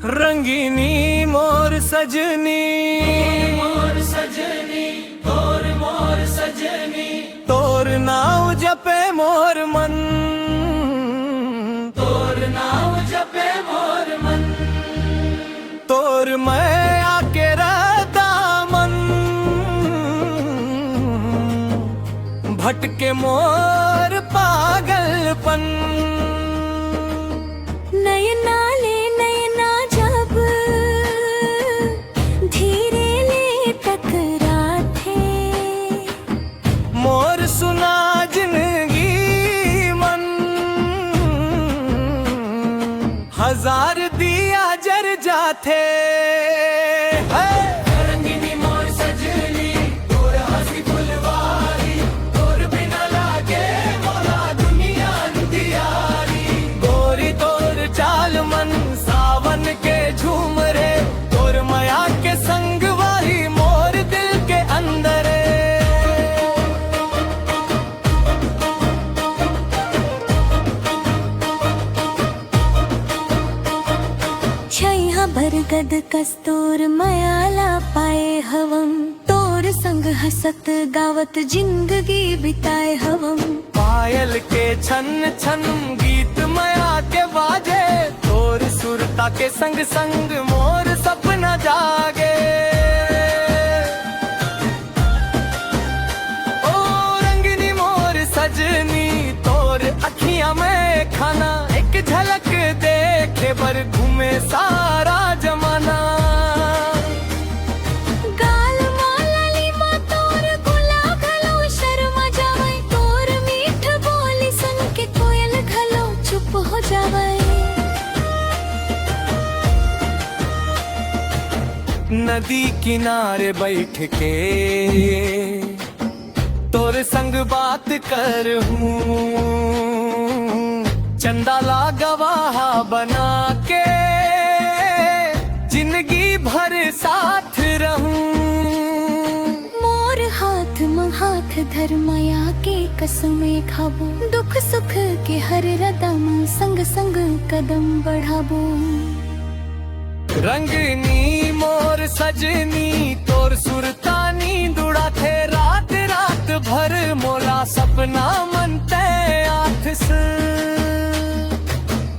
रंगीनी मोर सजनी, मोर सजनी, मोर सजनी, तोर नाव जपे मोर मन, तोर नाव जपे मोर मन, तोर मैं आके रहता मन, भटके मोर पागलपन। नयना ले नयना जब धीरे ले टकराते, मोर सुना जिंदगी मन, हजार दिया जर जाते। रंगीनी मोर सजनी, तोर हंसी फुलवारी, तोर बिना लागे मोला दुनिया अंधियारी। गोरी तोर चाल मन सावन के झूम रे, तोर माया के संग वाली मोर दिल के अंदर। छैया बरगद कस्तूर मयाला पाए हवम, तोर संग हसत गावत जिंदगी बिताए हवम। पायल के छन छन गीत माया के बाजे, तोर सुरता के संग संग मोर सपना जागे। ओ रंगनी मोर सजनी, तोर अखियां में खाना, एक झलक देखे पर घूमे सारा जमाना। गाल मालाली मा तोर गुलाब घलो शर्मा जावै, तोर मीठ बोली सुन के कोयल घलो चुप हो जावै। नदी किनारे बैठ के तोर संग बात कर हूँ, चंदा ला गवाह बना के जिंदगी भर साथ रहूं। मोर हाथ में हाथ धर माया के कसमें खाबो, दुख सुख के हर रदम संग संग कदम बढ़ाबो। रंगनी मोर सजनी, तोर सुरतानी दुड़ा थे, रात रात भर मोला सपना मनते आठ से।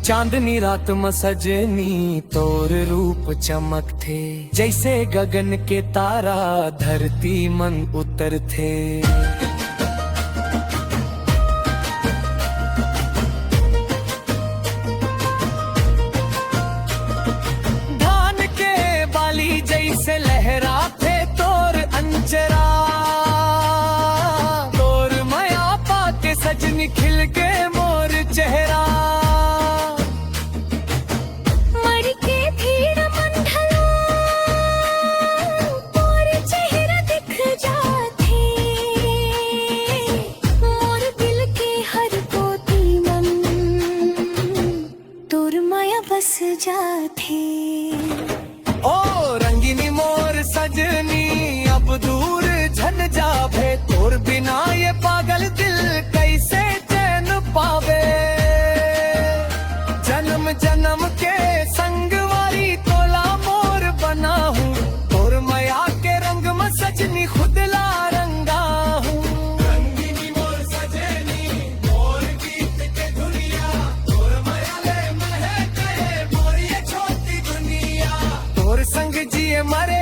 चांदनी रात में सजनी, तोर रूप चमक थे, जैसे गगन के तारा धरती मन उतर थे। धान के बाली जैसे लहरा थे तोर अंचरा, तोर माया पाके सजनी खिल के मोर चेहरा। मर के धीर मन ढलो, तोर चेहरा दिख जाथे, मोर दिल के हर कोती मन, तोर माया बस जाथे। ओ रंगीनी मोर सजनी, अब दूर झन जावे, तोर बिना ये पागल दिल कैसे चैन पावे। जन्म जन्म के संग वाली तोला मोर बना हूँ, तोर माया के रंग में सजनी खुद ला रंगा हूँ। रंगीनी मोर सजनी, मोर गीत के दुनिया, तोर माया ले महके मोर ये छोटी दुनिया। तोर संग जिए मरे